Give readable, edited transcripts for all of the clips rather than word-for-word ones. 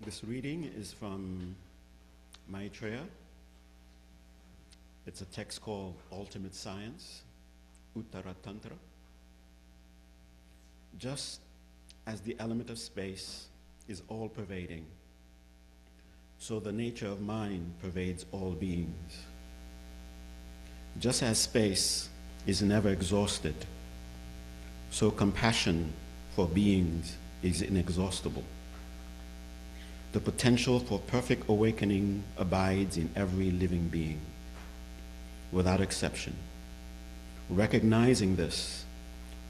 This reading is from Maitreya. It's a text called Ultimate Science, Uttara Tantra. Just as the element of space is all-pervading, so the nature of mind pervades all beings. Just as space is never exhausted, so compassion for beings is inexhaustible. The potential for perfect awakening abides in every living being, without exception. Recognizing this,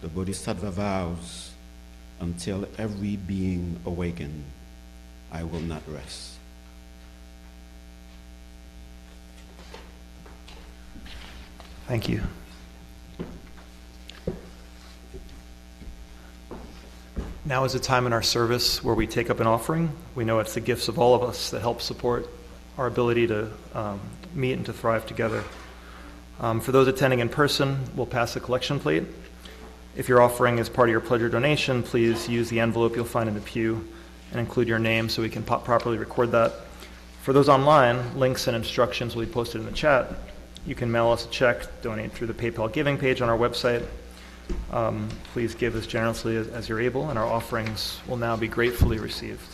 the Bodhisattva vows, until every being awaken, I will not rest. Thank you. Now is a time in our service where we take up an offering. We know it's the gifts of all of us that help support our ability to meet and to thrive together. For those attending in person, we'll pass a collection plate. If your offering is part of your pledge or donation, please use the envelope you'll find in the pew and include your name so we can properly record that. For those online, links and instructions will be posted in the chat. You can mail us a check, donate through the PayPal giving page on our website. Please give as generously as you're able, and our offerings will now be gratefully received.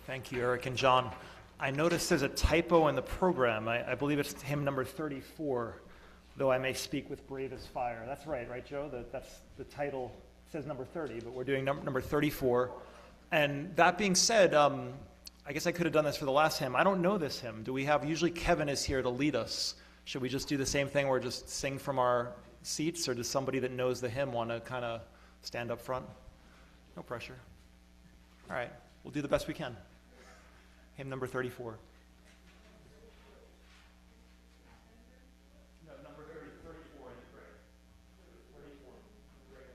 Thank you, Eric and John. I noticed there's a typo in the program. I believe it's hymn number 34, though I may speak with brave as fire. That's right, Joe? That's the title. It says number 30, but we're doing number 34. And that being said, I guess I could have done this for the last hymn. I don't know this hymn. Do we have, usually Kevin is here to lead us. Should we just do the same thing where just sing from our seats, or does somebody that knows the hymn want to kind of stand up front? No pressure. All right, we'll do the best we can. Hymn number 34. No, number 34 is great. 34. Great.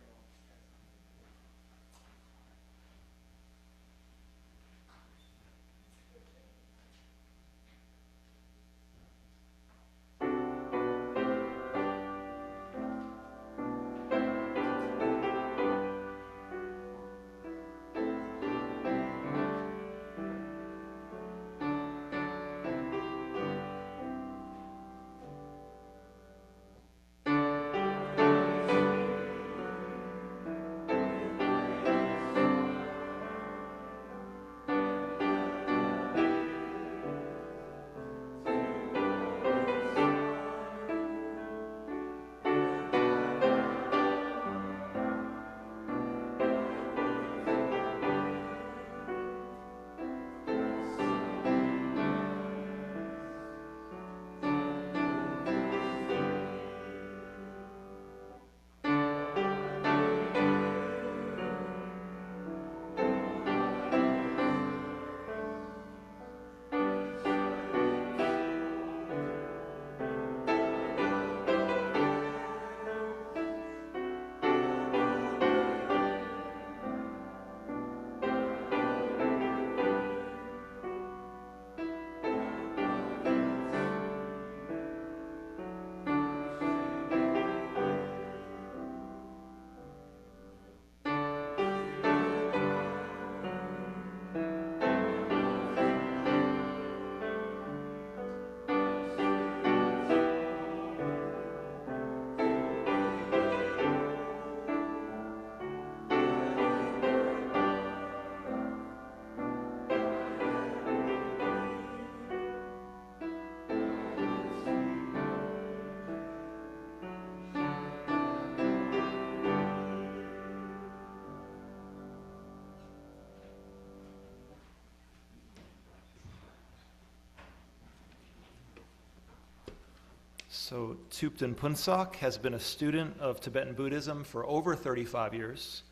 So Thupten Phuntsok has been a student of Tibetan Buddhism for over 35 years.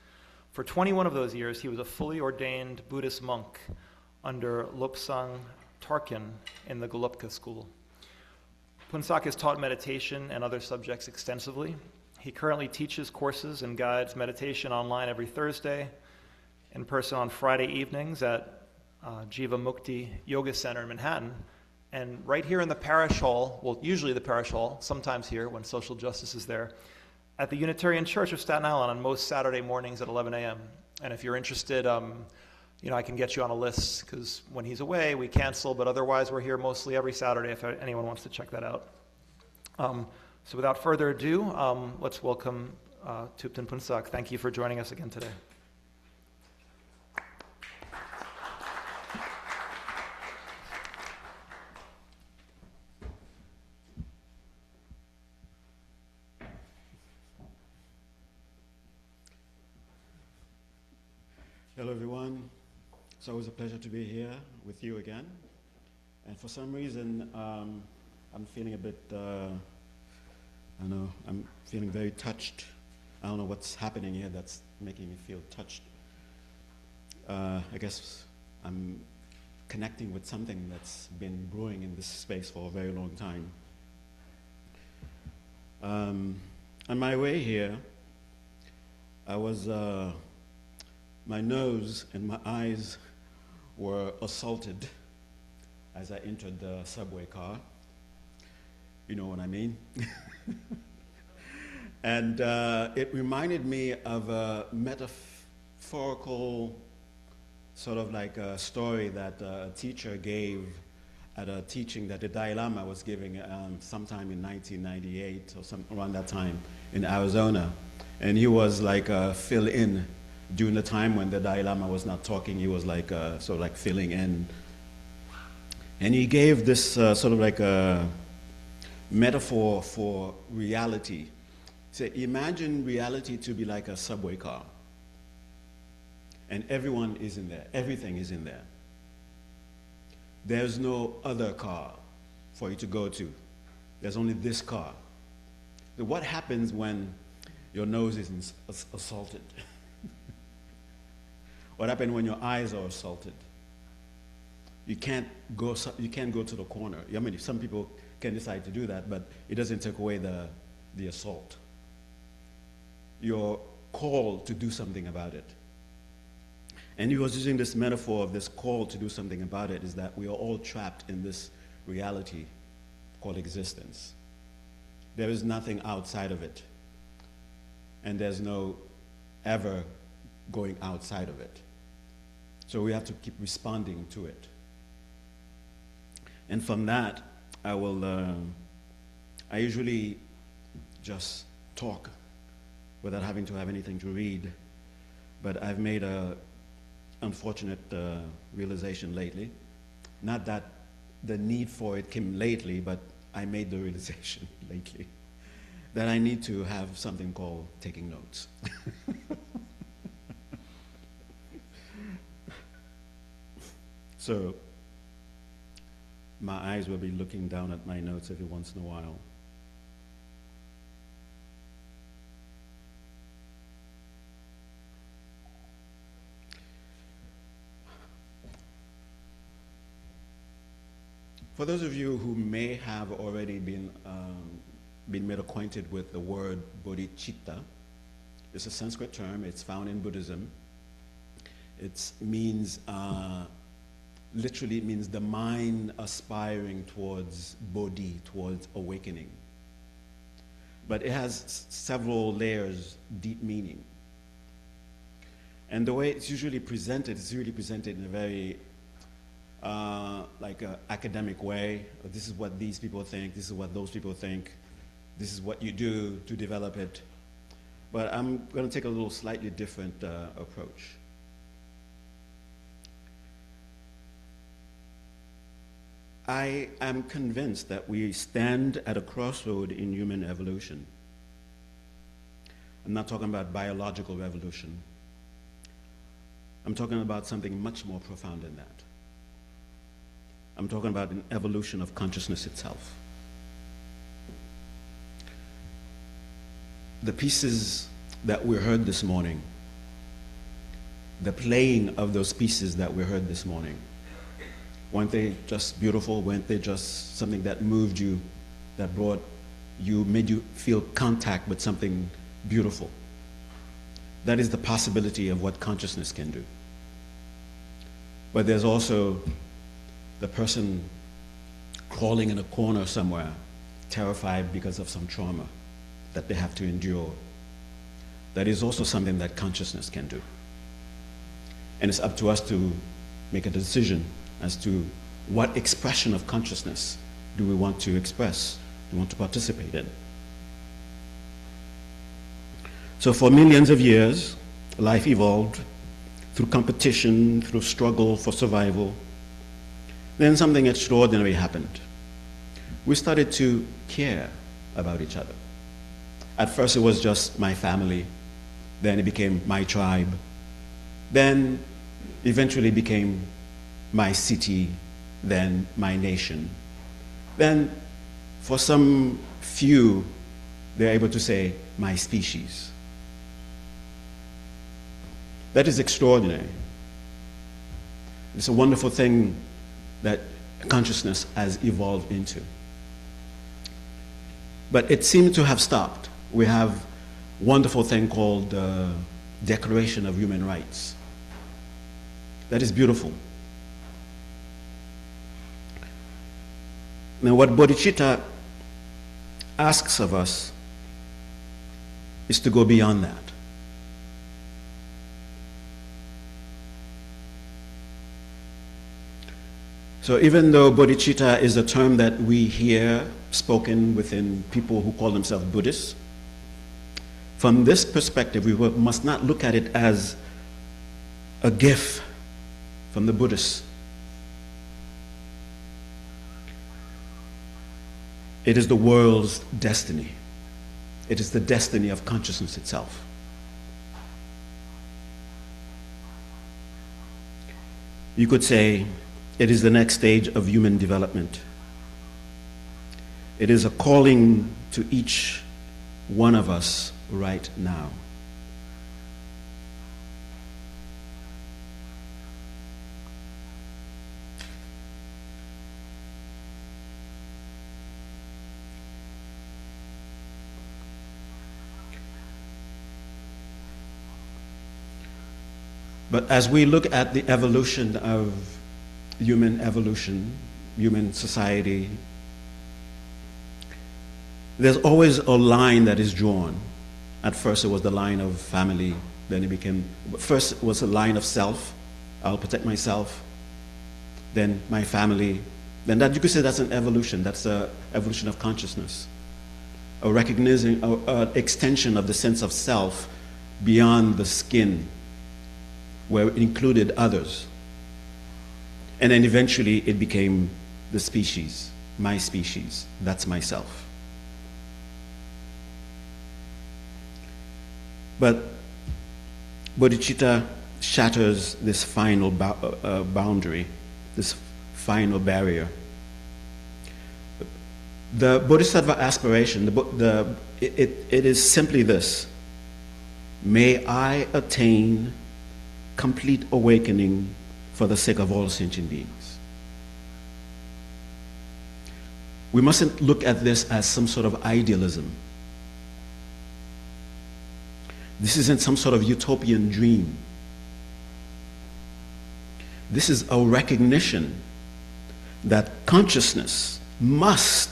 For 21 of those years, he was a fully ordained Buddhist monk under Lobsang Tarkin in the Gelugpa school. Phuntsok has taught meditation and other subjects extensively. He currently teaches courses and guides meditation online every Thursday, in person on Friday evenings at Jiva Mukti Yoga Center in Manhattan, and right here in the parish hall, well, usually the parish hall, sometimes here when social justice is there, at the Unitarian Church of Staten Island on most Saturday mornings at 11 a.m. And if you're interested, I can get you on a list, because when he's away, we cancel, but otherwise we're here mostly every Saturday if anyone wants to check that out. So without further ado, let's welcome Thupten Phuntsok. Thank you for joining us again today. Hello, everyone. It's always a pleasure to be here with you again. And for some reason, I'm feeling a bit, I'm feeling very touched. I don't know what's happening here that's making me feel touched. I guess I'm connecting with something that's been brewing in this space for a very long time. On my way here, I was, my nose and my eyes were assaulted as I entered the subway car. You know what I mean? And it reminded me of a metaphorical sort of like a story that a teacher gave at a teaching that the Dalai Lama was giving sometime in 1998 or around that time in Arizona. And he was like a fill-in during the time when the Dalai Lama was not talking, he was like sort of like filling in. And he gave this sort of like a metaphor for reality. So imagine reality to be like a subway car. And everyone is in there. Everything is in there. There's no other car for you to go to. There's only this car. So what happens when your nose is assaulted? What happens when your eyes are assaulted? You can't go to the corner. I mean, some people can decide to do that, but it doesn't take away the assault. You're called to do something about it. And he was using this metaphor of this call to do something about it, is that we are all trapped in this reality called existence. There is nothing outside of it. And there's no ever going outside of it. So we have to keep responding to it. And from that, I usually just talk without having to have anything to read. But I've made a unfortunate realization lately. Not that the need for it came lately, but I made the realization lately that I need to have something called taking notes. So my eyes will be looking down at my notes every once in a while. For those of you who may have already been made acquainted with the word Bodhichitta, it's a Sanskrit term. It's found in Buddhism. It means, literally it means the mind aspiring towards Bodhi, towards awakening. But it has several layers, deep meaning. And the way it's usually presented, it's really presented in a very like an academic way. This is what these people think, this is what those people think, this is what you do to develop it. But I'm going to take a little slightly different approach. I am convinced that we stand at a crossroad in human evolution. I'm not talking about biological revolution. I'm talking about something much more profound than that. I'm talking about an evolution of consciousness itself. The pieces that we heard this morning, the playing of those pieces that we heard this morning, weren't they just beautiful? Weren't they just something that moved you, that brought you, made you feel contact with something beautiful? That is the possibility of what consciousness can do. But there's also the person crawling in a corner somewhere, terrified because of some trauma that they have to endure. That is also something that consciousness can do. And it's up to us to make a decision as to what expression of consciousness do we want to express, do we want to participate in. So for millions of years, life evolved through competition, through struggle for survival. Then something extraordinary happened. We started to care about each other. At first it was just my family, then it became my tribe, then eventually became my city, then my nation. Then for some few, they're able to say my species. That is extraordinary. It's a wonderful thing that consciousness has evolved into. But it seemed to have stopped. We have a wonderful thing called the Declaration of Human Rights. That is beautiful. Now what Bodhichitta asks of us is to go beyond that. So even though bodhicitta is a term that we hear spoken within people who call themselves Buddhists, from this perspective, we must not look at it as a gift from the Buddhists. It is the world's destiny. It is the destiny of consciousness itself. You could say it is the next stage of human development. It is a calling to each one of us right now. But as we look at the evolution of human society, there's always a line that is drawn. At first it was the line of family, then it became, first it was a line of self, I'll protect myself, then my family, then that you could say that's an evolution, that's an evolution of consciousness. A recognizing, an extension of the sense of self beyond the skin, where it included others. And then eventually it became the species, my species, that's myself. But Bodhichitta shatters this final boundary, this final barrier. The Bodhisattva aspiration, it is simply this: may I attain complete awakening for the sake of all sentient beings. We mustn't look at this as some sort of idealism. This isn't some sort of utopian dream. This is a recognition that consciousness must,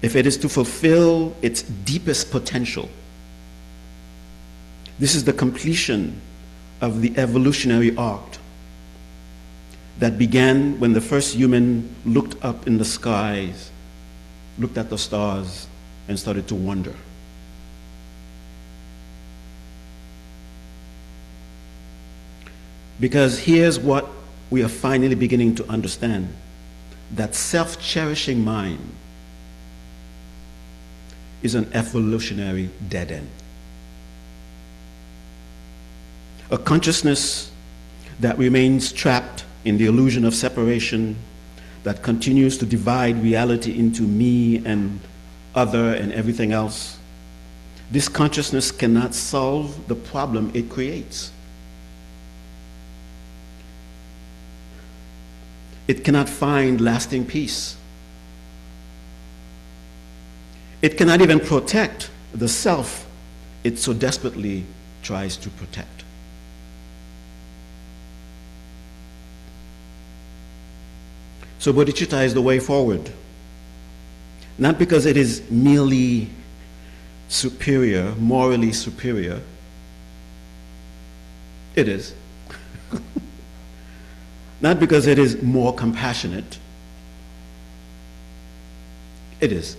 if it is to fulfill its deepest potential, this is the completion of the evolutionary arc that began when the first human looked up in the skies, looked at the stars, and started to wonder. Because here's what we are finally beginning to understand, that self-cherishing mind is an evolutionary dead end. A consciousness that remains trapped in the illusion of separation, that continues to divide reality into me and other and everything else. This consciousness cannot solve the problem it creates. It cannot find lasting peace. It cannot even protect the self it so desperately tries to protect. So bodhicitta is the way forward. Not because it is merely superior, morally superior. It is. Not because it is more compassionate. It is.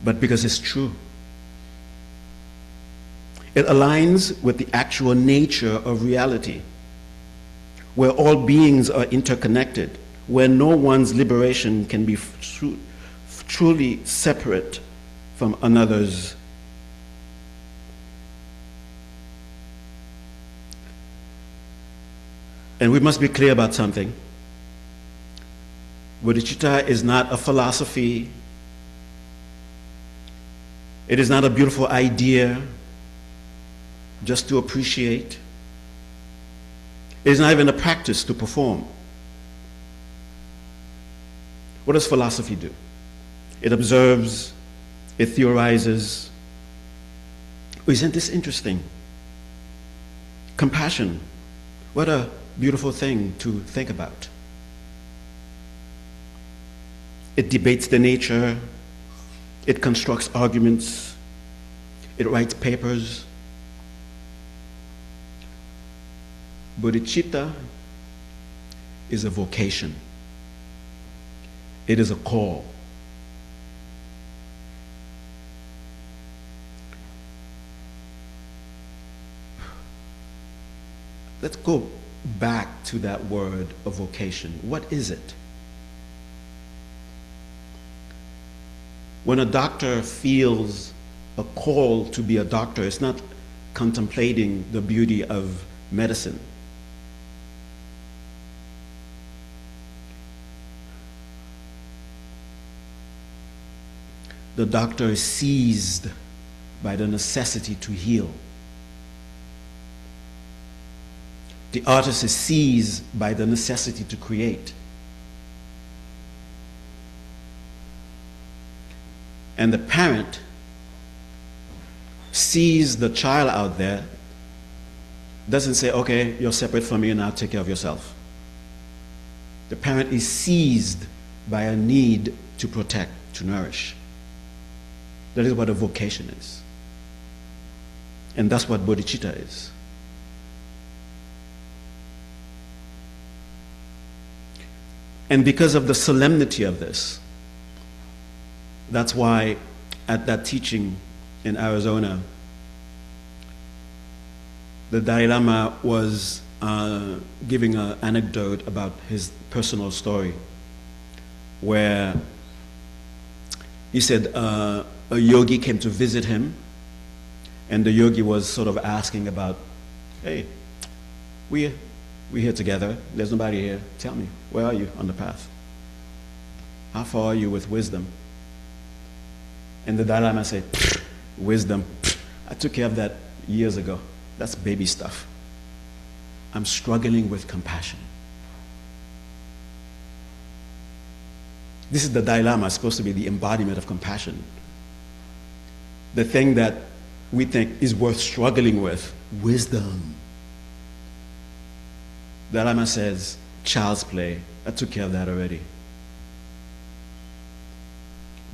But because it's true. It aligns with the actual nature of reality, where all beings are interconnected, where no one's liberation can be truly separate from another's. And we must be clear about something. Bodhicitta is not a philosophy. It is not a beautiful idea just to appreciate. It is not even a practice to perform. What does philosophy do? It observes, it theorizes. Oh, isn't this interesting? Compassion. What a beautiful thing to think about. It debates the nature. It constructs arguments. It writes papers. Bodhicitta is a vocation. It is a call. let's go back to that word of vocation. What is it? When a doctor feels a call to be a doctor, it's not contemplating the beauty of medicine. The doctor is seized by the necessity to heal. The artist is seized by the necessity to create. And the parent sees the child out there, doesn't say, okay, you're separate from me and now take care of yourself. The parent is seized by a need to protect, to nourish. That is what a vocation is. And that's what bodhicitta is. And because of the solemnity of this, that's why at that teaching in Arizona, the Dalai Lama was giving an anecdote about his personal story, where he said a yogi came to visit him, and the yogi was sort of asking about, hey, we're here together, there's nobody here, tell me, where are you on the path? How far are you with wisdom? And the Dalai Lama said, wisdom, I took care of that years ago. That's baby stuff. I'm struggling with compassion. This is the Dalai Lama, supposed to be the embodiment of compassion. The thing that we think is worth struggling with, wisdom. The Dalai Lama says, child's play, I took care of that already.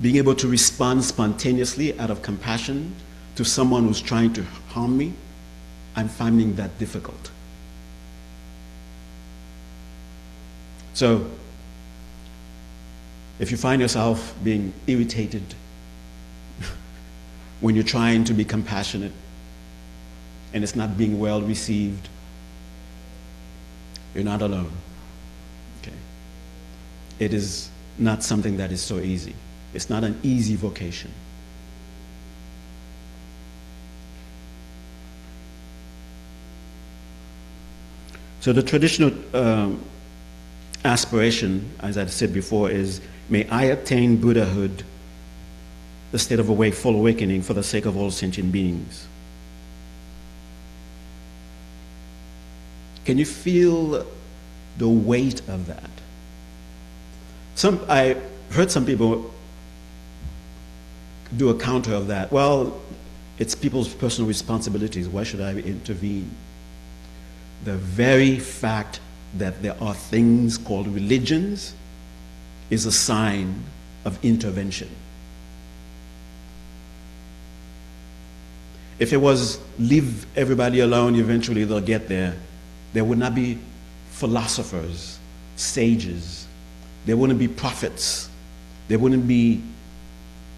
Being able to respond spontaneously out of compassion to someone who's trying to harm me, I'm finding that difficult. So, if you find yourself being irritated when you're trying to be compassionate and it's not being well received, you're not alone. Okay? It is not something that is so easy. It's not an easy vocation. So the traditional aspiration, as I said before, is, may I attain Buddhahood, the state of full awakening for the sake of all sentient beings. Can you feel the weight of that? I heard some people do a counter of that. Well, it's people's personal responsibilities. Why should I intervene? The very fact that there are things called religions is a sign of intervention. If it was leave everybody alone, eventually they'll get there, there would not be philosophers, sages, there wouldn't be prophets, there wouldn't be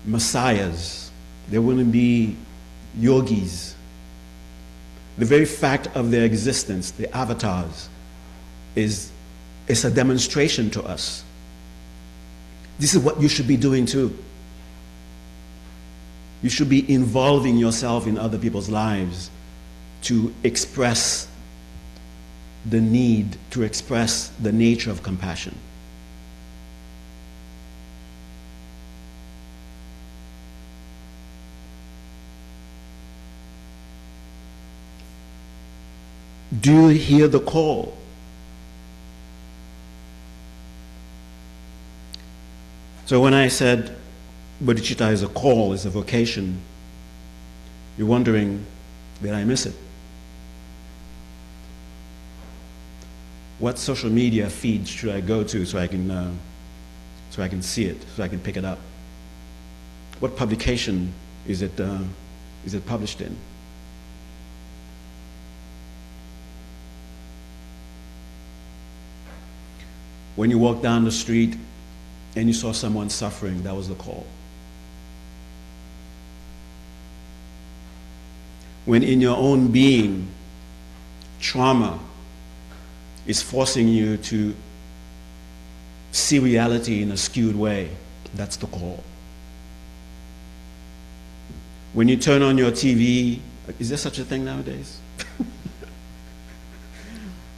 messiahs, there wouldn't be yogis. The very fact of their existence, the avatars, is a demonstration to us. This is what you should be doing too. You should be involving yourself in other people's lives to express the need, to express the nature of compassion. Do you hear the call? So when I said bodhicitta is a call, is a vocation, you're wondering, did I miss it? What social media feeds should I go to so I can see it, so I can pick it up? What publication is it published in? When you walk down the street and you saw someone suffering, that was the call. When in your own being, trauma is forcing you to see reality in a skewed way. That's the call. When you turn on your TV, is there such a thing nowadays?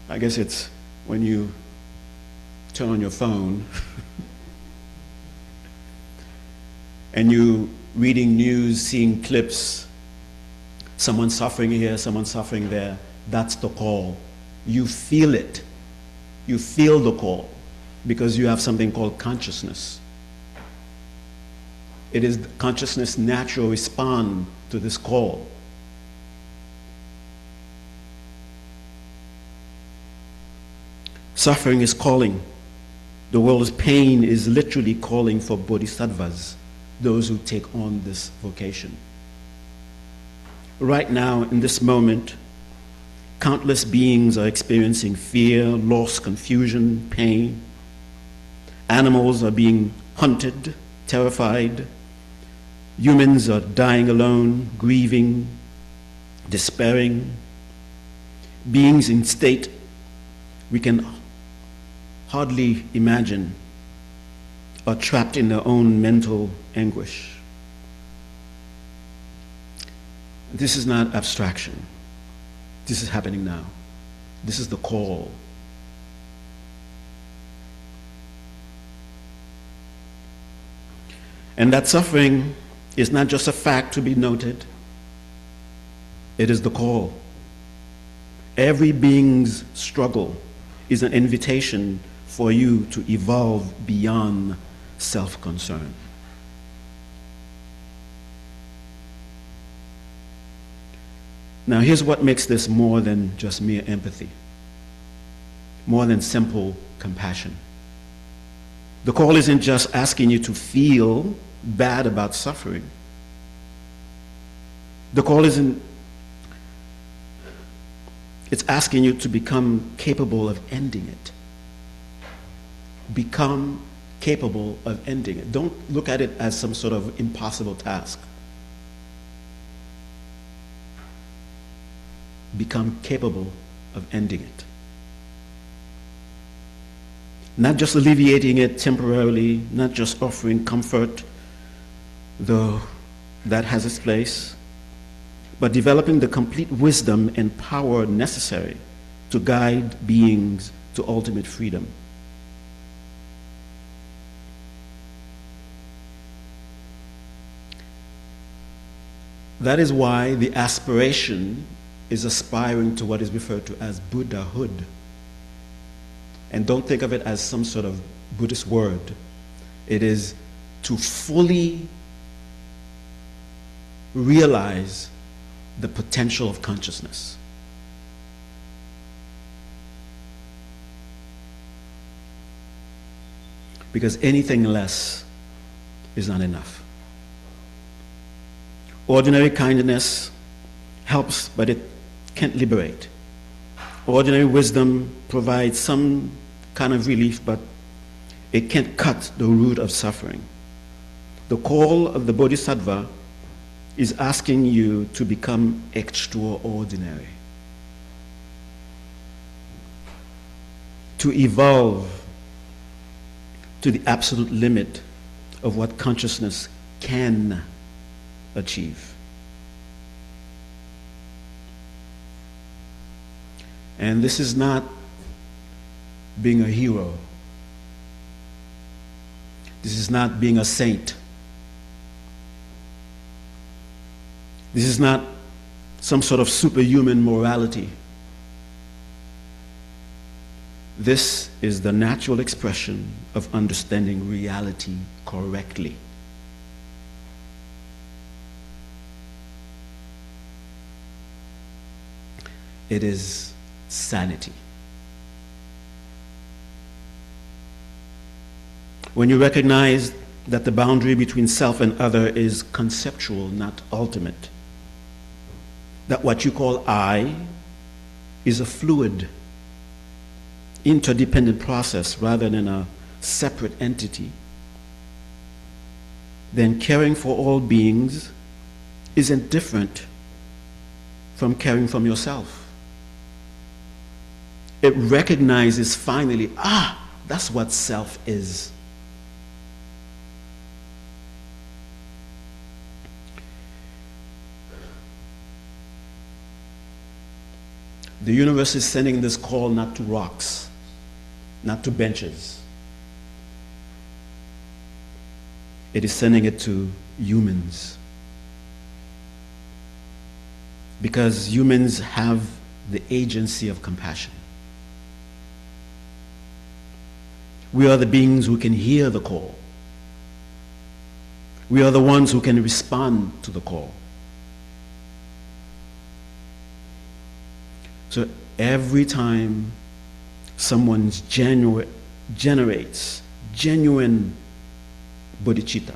I guess it's when you turn on your phone and you reading news, seeing clips, someone suffering here, someone suffering there, that's the call. You feel it. You feel the call because you have something called consciousness. It is consciousness' natural response to this call. Suffering is calling. The world's pain is literally calling for bodhisattvas, those who take on this vocation. Right now, in this moment, countless beings are experiencing fear, loss, confusion, pain. Animals are being hunted, terrified. Humans are dying alone, grieving, despairing. Beings in state we can hardly imagine are trapped in their own mental anguish. This is not abstraction. This is happening now. This is the call. And that suffering is not just a fact to be noted. It is the call. Every being's struggle is an invitation for you to evolve beyond self-concern. Now, here's what makes this more than just mere empathy, more than simple compassion. The call isn't just asking you to feel bad about suffering. The call isn't, it's asking you to become capable of ending it. Become capable of ending it. Don't look at it as some sort of impossible task. Become capable of ending it. Not just alleviating it temporarily, not just offering comfort, though that has its place, but developing the complete wisdom and power necessary to guide beings to ultimate freedom. That is why the aspiration is aspiring to what is referred to as Buddhahood. And don't think of it as some sort of Buddhist word. It is to fully realize the potential of consciousness. Because anything less is not enough. Ordinary kindness helps, but it can't liberate. Ordinary wisdom provides some kind of relief, but it can't cut the root of suffering. The call of the Bodhisattva is asking you to become extraordinary, to evolve to the absolute limit of what consciousness can achieve. And this is not being a hero. This is not being a saint. This is not some sort of superhuman morality. This is the natural expression of understanding reality correctly. It is sanity. When you recognize that the boundary between self and other is conceptual, not ultimate, that what you call I is a fluid, interdependent process rather than a separate entity, then caring for all beings isn't different from caring for yourself. it recognizes finally, that's what self is. The universe is sending this call not to rocks, not to benches. It is sending it to humans. Because humans have the agency of compassion. We are the beings who can hear the call. We are the ones who can respond to the call. So every time someone generates genuine bodhicitta,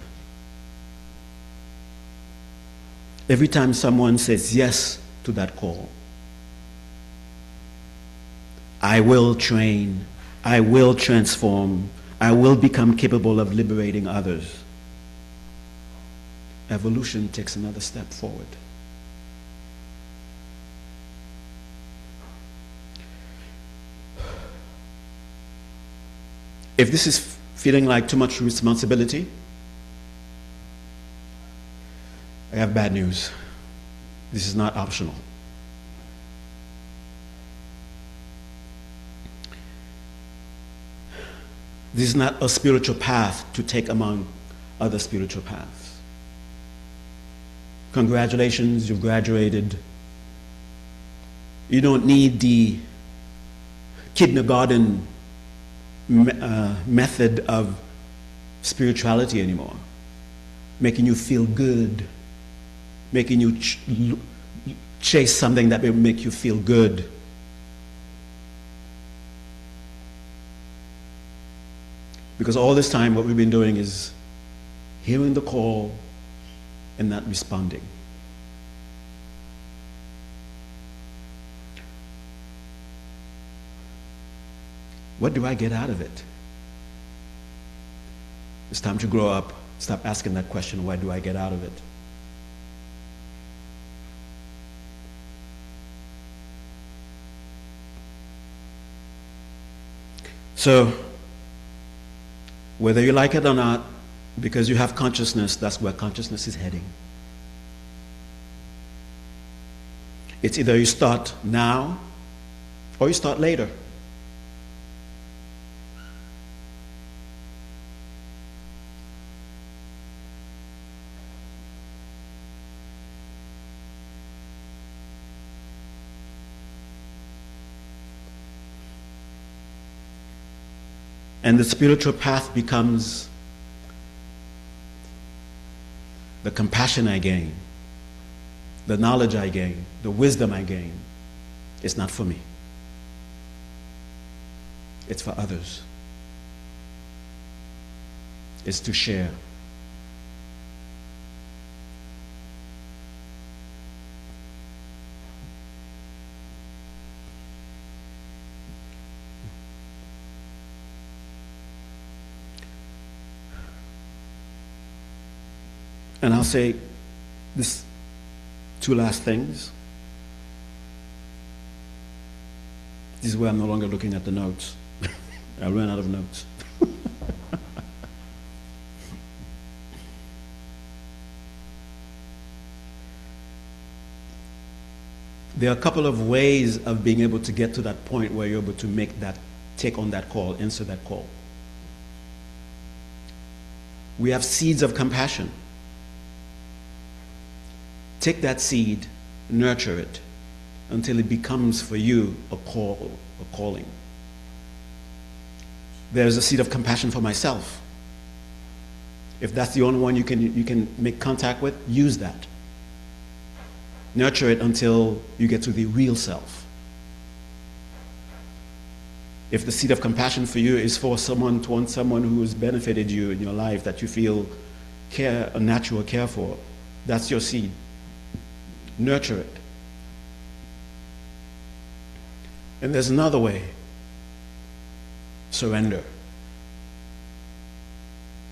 every time someone says yes to that call, I will train, I will transform, I will become capable of liberating others, evolution takes another step forward. If this is feeling like too much responsibility, I have bad news. This is not optional. This is not a spiritual path to take among other spiritual paths. Congratulations, you've graduated. You don't need the kindergarten method of spirituality anymore, making you feel good, making you chase something that will make you feel good. Because all this time what we've been doing is hearing the call and not responding. What do I get out of it? It's time to grow up. Stop asking that question, what do I get out of it? So, whether you like it or not, because you have consciousness, that's where consciousness is heading. It's either you start now or you start later. And the spiritual path becomes the compassion I gain, the knowledge I gain, the wisdom I gain. It's not for me. It's for others. It's to share. And I'll say this two last things. This is where I'm no longer looking at the notes. I ran out of notes. There are a couple of ways of being able to get to that point where you're able to make that, take on that call, answer that call. We have seeds of compassion. Take that seed, nurture it, until it becomes for you a call, a calling. There's a seed of compassion for myself. If that's the only one you can make contact with, use that. Nurture it until you get to the real self. If the seed of compassion for you is for someone, towards someone who has benefited you in your life, that you feel a natural care for, that's your seed. Nurture it. And there's another way. Surrender.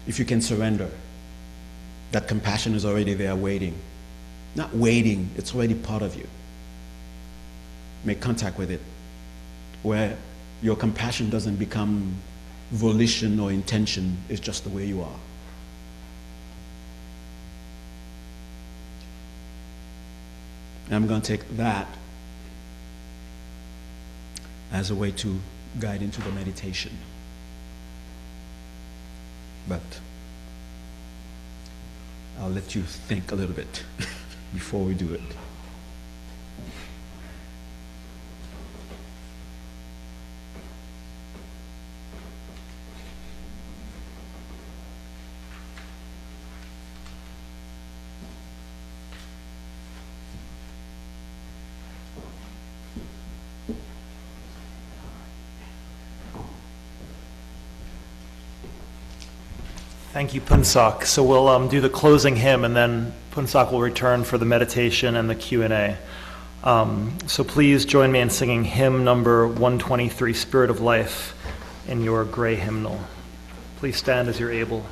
If you can surrender, that compassion is already there waiting. Not waiting, it's already part of you. Make contact with it. where your compassion doesn't become volition or intention, it's just the way you are. And I'm going to take that as a way to guide into the meditation. But I'll let you think a little bit before we do it. Thank you, Phuntsok. So we'll do the closing hymn, and then Phuntsok will return for the meditation and the Q&A. So please join me in singing hymn number 123, Spirit of Life, in your gray hymnal. Please stand as you're able.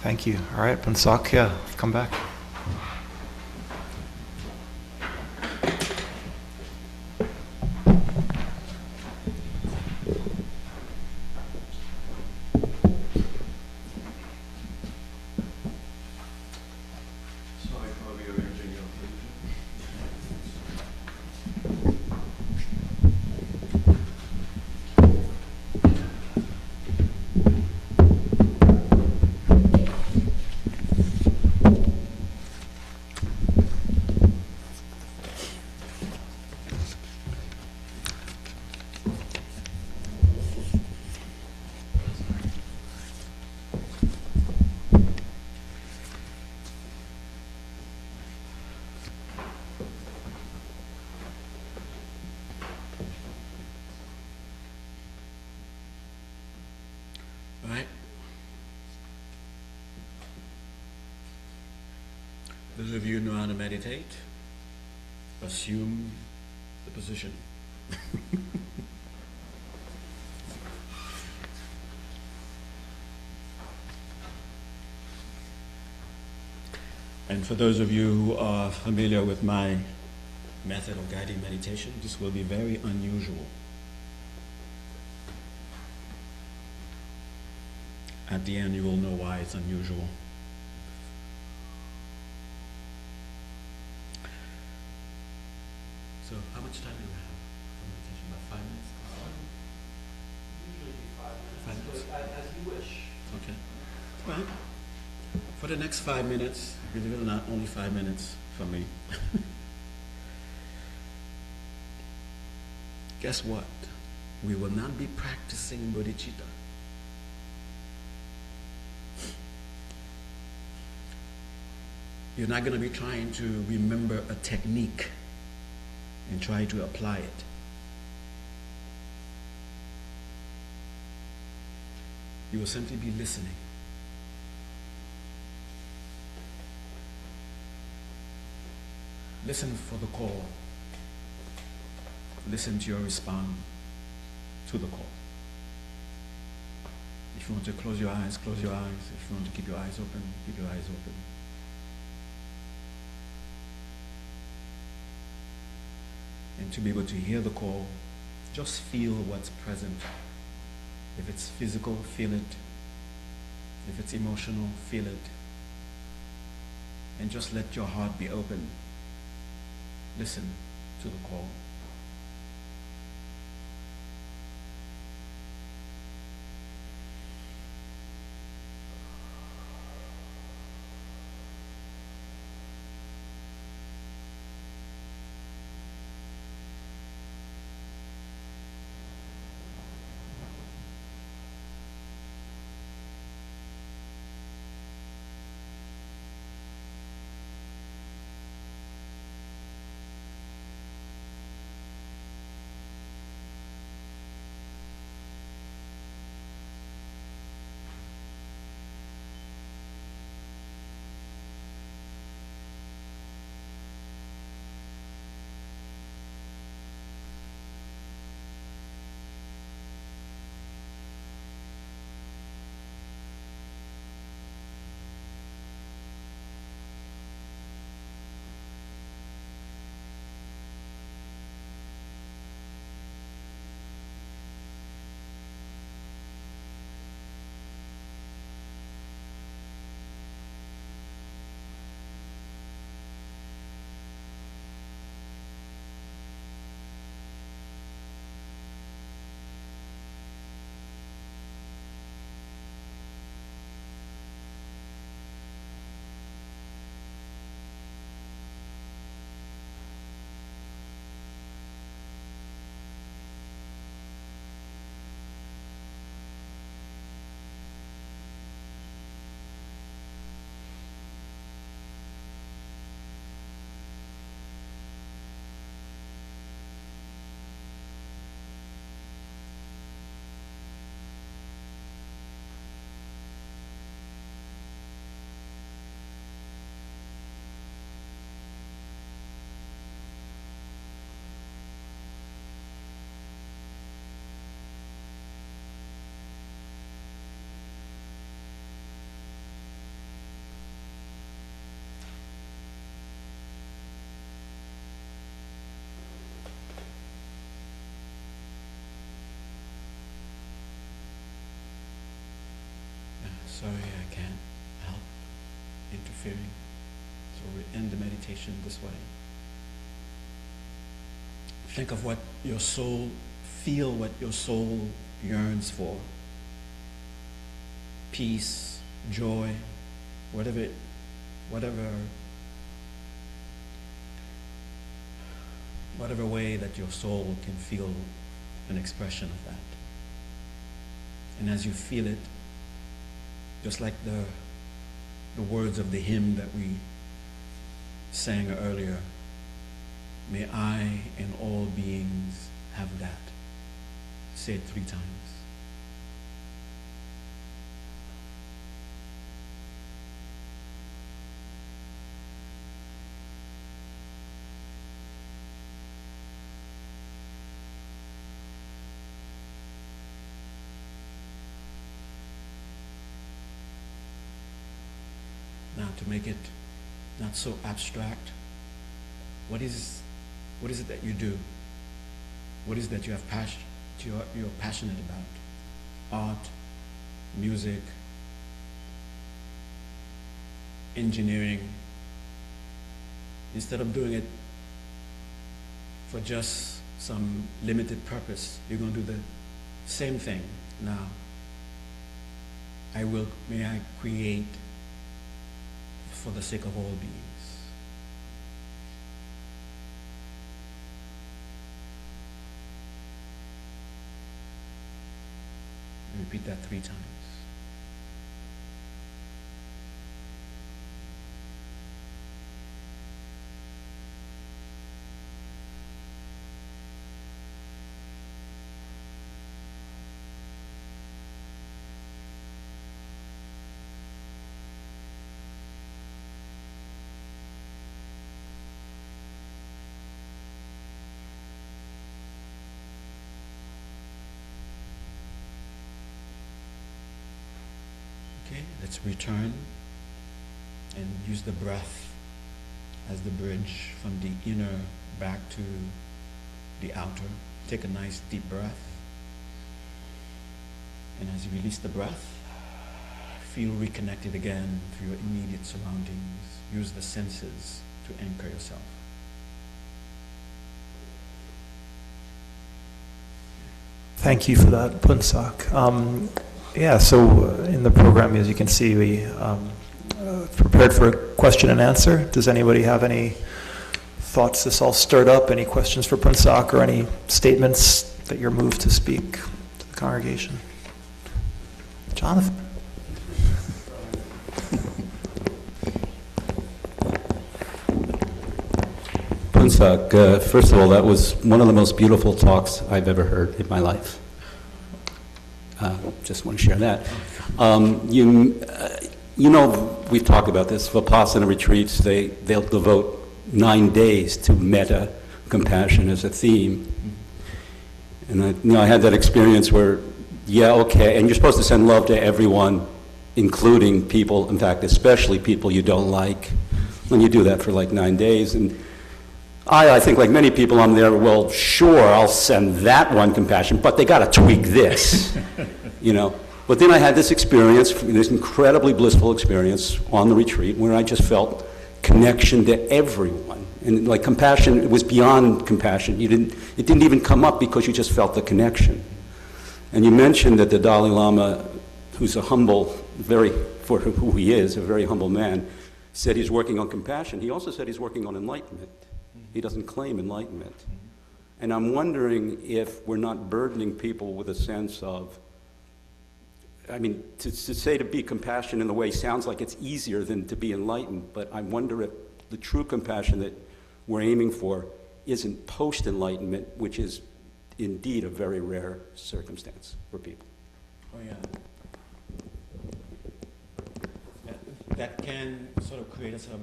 Thank you. All right, Phuntsok, yeah, come back. Those of you who know how to meditate, assume the position. And for those of you who are familiar with my method of guiding meditation, this will be very unusual. At the end, you will know why it's unusual. So, how much time do we have for meditation? About 5 minutes? Usually 5 minutes. 5 minutes? So as you wish. Okay. Well, for the next 5 minutes, believe it or not, only 5 minutes for me. Guess what? We will not be practicing Bodhichitta. You're not going to be trying to remember a technique and try to apply it. You will simply be listening. Listen for the call. Listen to your response to the call. If you want to close your eyes, close your eyes. If you want to keep your eyes open, keep your eyes open. And to be able to hear the call, just feel what's present. If it's physical, feel it. If it's emotional, feel it. And just let your heart be open. Listen to the call. Sorry, I can't help interfering. So we end the meditation this way. Think of what your soul, feel what your soul yearns for. Peace, joy, whatever way that your soul can feel an expression of that. And as you feel it, just like the words of the hymn that we sang earlier, may I and all beings have that. Say it 3 times. Now, to make it not so abstract, what is it that you do? What is it that you have you're passionate about? Art, music, engineering. Instead of doing it for just some limited purpose, you're going to do the same thing now. May I create for the sake of all beings. Repeat that 3 times. let's return and use the breath as the bridge from the inner back to the outer. Take a nice deep breath. And as you release the breath, feel reconnected again to your immediate surroundings. Use the senses to anchor yourself. Thank you for that, Phuntsok. So in the program, as you can see, we prepared for a question and answer. Does anybody have any thoughts this all stirred up? Any questions for Phuntsok or any statements that you're moved to speak to the congregation? Jonathan? Phuntsok, first of all, that was one of the most beautiful talks I've ever heard in my life. Just want to share that. You know, we've talked about this. Vipassana retreats, they'll devote 9 days to metta compassion as a theme. And I had that experience where, and you're supposed to send love to everyone, including people, in fact, especially people you don't like. And you do that for like 9 days. And I think like many people, I'm there, well, sure, I'll send that one compassion, but they got to tweak this, you know. But then I had this experience, this incredibly blissful experience on the retreat where I just felt connection to everyone. And like compassion, it was beyond compassion. It didn't even come up because you just felt the connection. And you mentioned that the Dalai Lama, who's a humble, for who he is, a very humble man, said he's working on compassion. He also said he's working on enlightenment. He doesn't claim enlightenment. And I'm wondering if we're not burdening people with a sense of, I mean, to say to be compassionate in a way sounds like it's easier than to be enlightened, but I wonder if the true compassion that we're aiming for isn't post-enlightenment, which is indeed a very rare circumstance for people. Oh, yeah. That can sort of create a sort of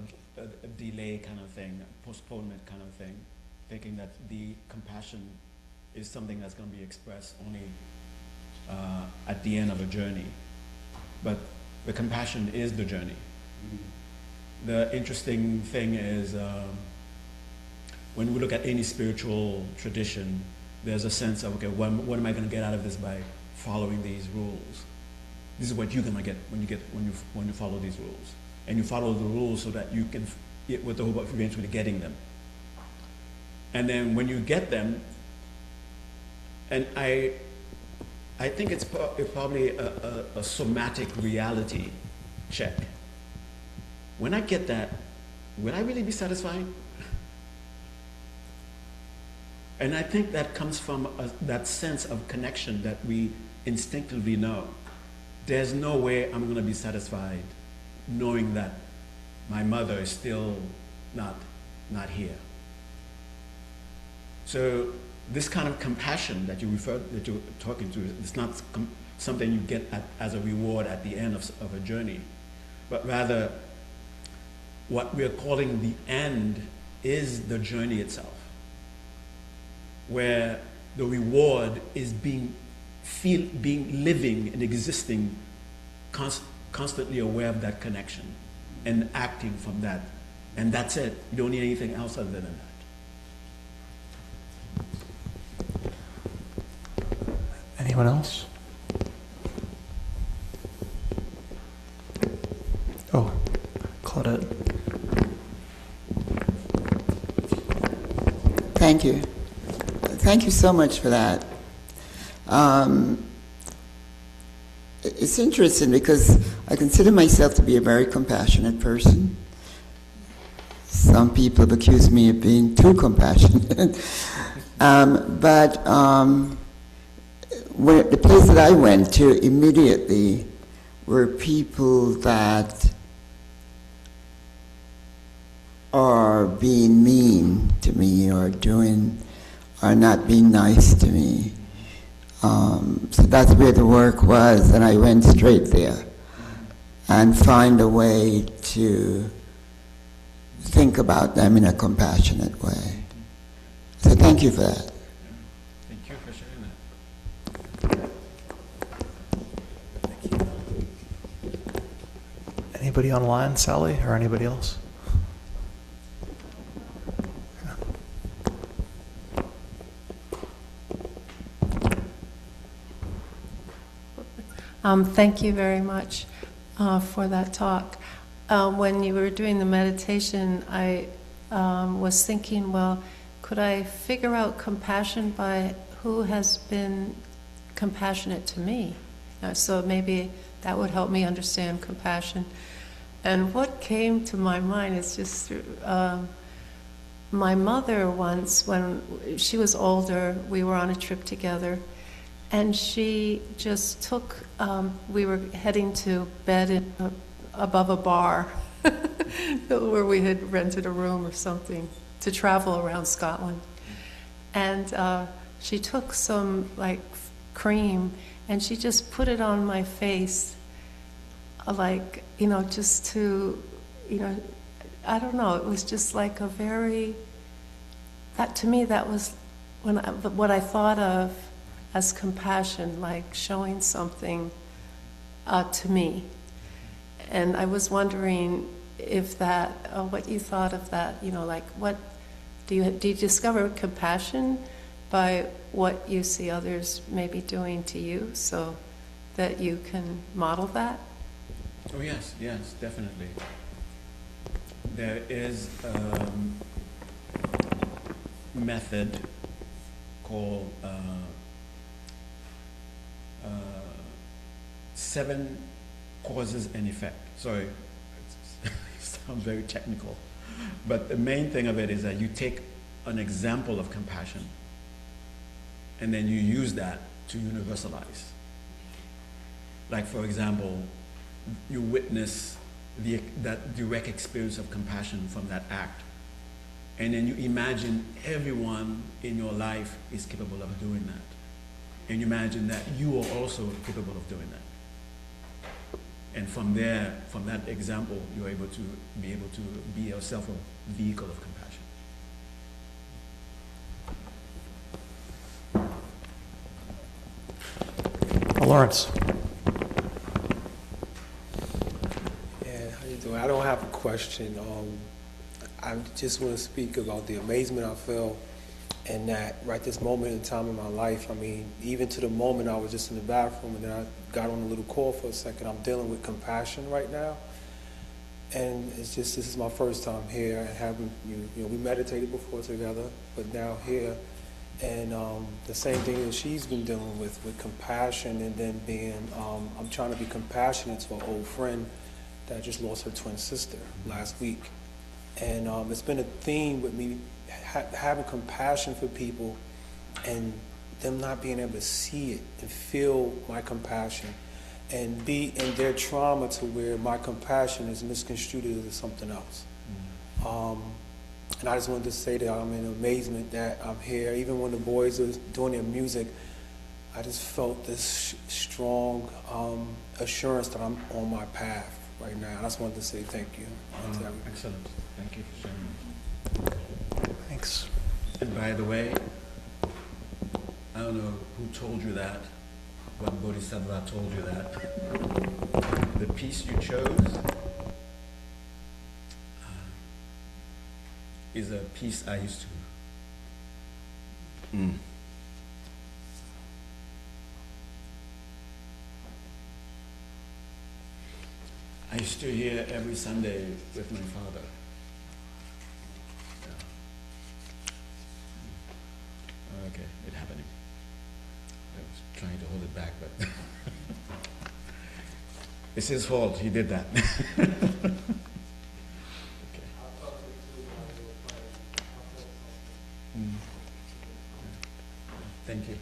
a delay kind of thing, a postponement kind of thing, thinking that the compassion is something that's going to be expressed only at the end of a journey. But the compassion is the journey. Mm-hmm. The interesting thing is when we look at any spiritual tradition, there's a sense of, okay, what am I going to get out of this by following these rules? This is what you're going to get when you follow these rules. And you follow the rules so that you can, with the hope of eventually getting them. And then when you get them, and I think it's probably a somatic reality check. When I get that, will I really be satisfied? And I think that comes from that sense of connection that we instinctively know. There's no way I'm going to be satisfied knowing that my mother is still not here. So this kind of compassion that you're talking to, it's not something you get as a reward at the end of a journey, but rather what we're calling the end is the journey itself, where the reward is living and existing, constantly aware of that connection and acting from that. And that's it. You don't need anything else other than that. Anyone else? Oh, Claudette. Thank you. Thank you so much for that. It's interesting because I consider myself to be a very compassionate person. Some people have accused me of being too compassionate. When the place that I went to immediately were people that are being mean to me or not being nice to me. So that's where the work was, and I went straight there and find a way to think about them in a compassionate way. So thank you for that. Thank you for sharing that. Anybody online, Sally, or anybody else? Thank you very much for that talk. When you were doing the meditation, I was thinking, well, could I figure out compassion by who has been compassionate to me? So maybe that would help me understand compassion. And what came to my mind is just my mother once, when she was older, we were on a trip together, and she just took, we were heading to bed above a bar where we had rented a room or something to travel around Scotland. And she took some like cream and she just put it on my face, like, just to, I don't know, it was just like a very, that to me, that was what I thought of as compassion, like showing something to me. And I was wondering if that, what you thought of that, like what, do you discover compassion by what you see others maybe doing to you so that you can model that? Oh yes, definitely. There is a method called 7 causes and effect. Sorry, it sounds very technical, but the main thing of it is that you take an example of compassion and then you use that to universalize. Like, for example, you witness that direct experience of compassion from that act, and then you imagine everyone in your life is capable of doing that, and you imagine that you are also capable of doing that. And from there, from that example, you're able to be yourself a vehicle of compassion. Lawrence. Yeah, how you doing? I don't have a question. I just want to speak about the amazement I feel and that right this moment in time in my life. I mean, even to the moment I was just in the bathroom and then I got on a little call for a second. I'm dealing with compassion right now. And it's just, this is my first time here and having, we meditated before together, but now here. And the same thing that she's been dealing with compassion, and then being, I'm trying to be compassionate to an old friend that just lost her twin sister last week. And it's been a theme with me having compassion for people and them not being able to see it and feel my compassion and be in their trauma to where my compassion is misconstrued as something else. And I just wanted to say that I'm in amazement that I'm here. Even when the boys are doing their music, I just felt this strong assurance that I'm on my path right now. I just wanted to say thank you. Excellent. Thank you for sharing. Thanks. And by the way, I don't know who told you that, what Bodhisattva told you that. The piece you chose is a piece I used to. I used to hear every Sunday with my father. Yeah. Okay, it happening. I was trying to hold it back, but it's his fault. He did that. Thank you.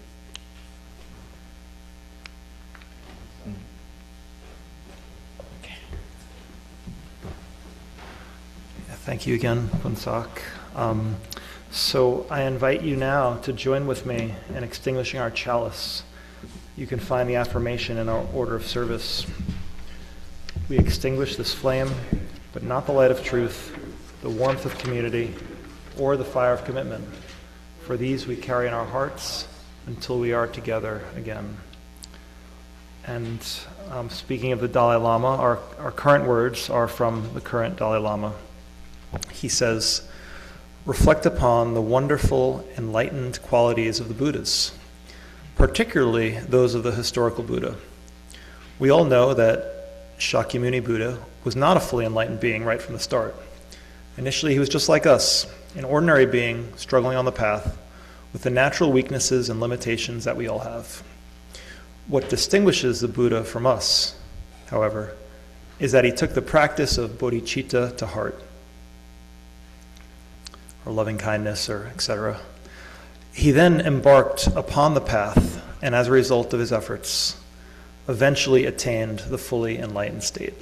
Okay. Yeah, thank you again, Phuntsok. So I invite you now to join with me in extinguishing our chalice. You can find the affirmation in our order of service. We extinguish this flame, but not the light of truth, the warmth of community, or the fire of commitment. For these we carry in our hearts until we are together again. And speaking of the Dalai Lama, our current words are from the current Dalai Lama. He says, reflect upon the wonderful enlightened qualities of the Buddhas, particularly those of the historical Buddha. We all know that Shakyamuni Buddha was not a fully enlightened being right from the start. Initially, he was just like us, an ordinary being struggling on the path with the natural weaknesses and limitations that we all have. What distinguishes the Buddha from us, however, is that he took the practice of bodhicitta to heart, or loving kindness, or etc. He then embarked upon the path, and as a result of his efforts, eventually attained the fully enlightened state.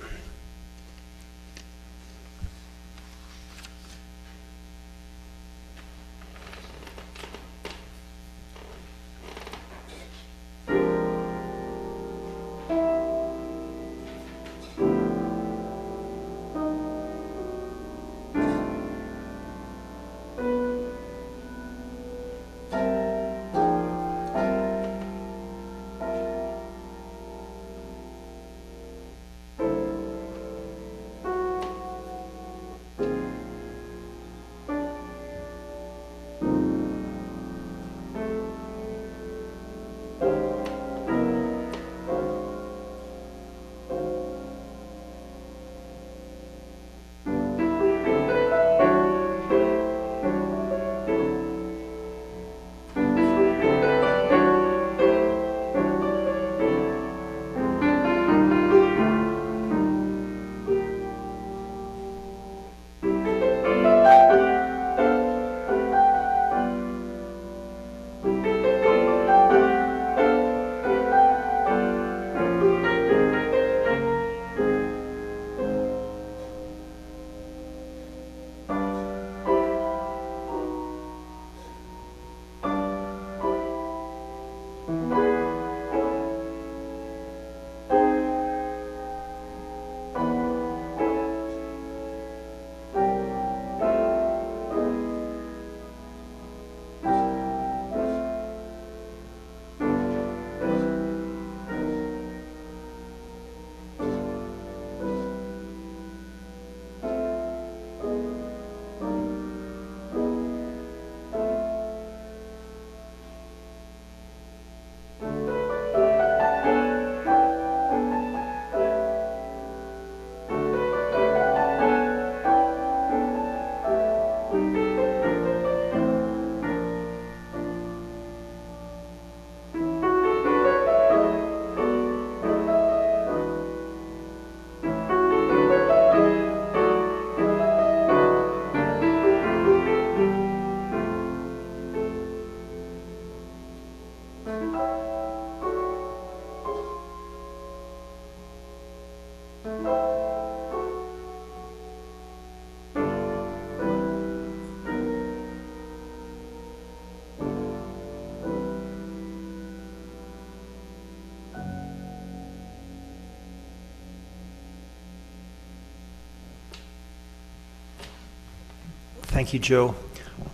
Thank you, Joe.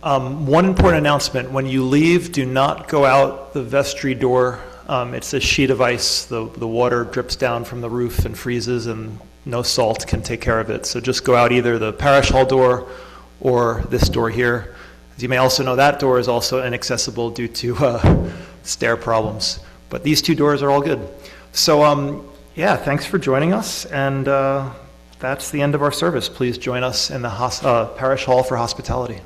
One important announcement: when you leave, do not go out the vestry door. It's a sheet of ice. The water drips down from the roof and freezes, and no salt can take care of it. So just go out either the parish hall door or this door here. As you may also know, that door is also inaccessible due to stair problems. But these two doors are all good. So yeah, thanks for joining us, and that's the end of our service. Please join us in the parish hall for hospitality.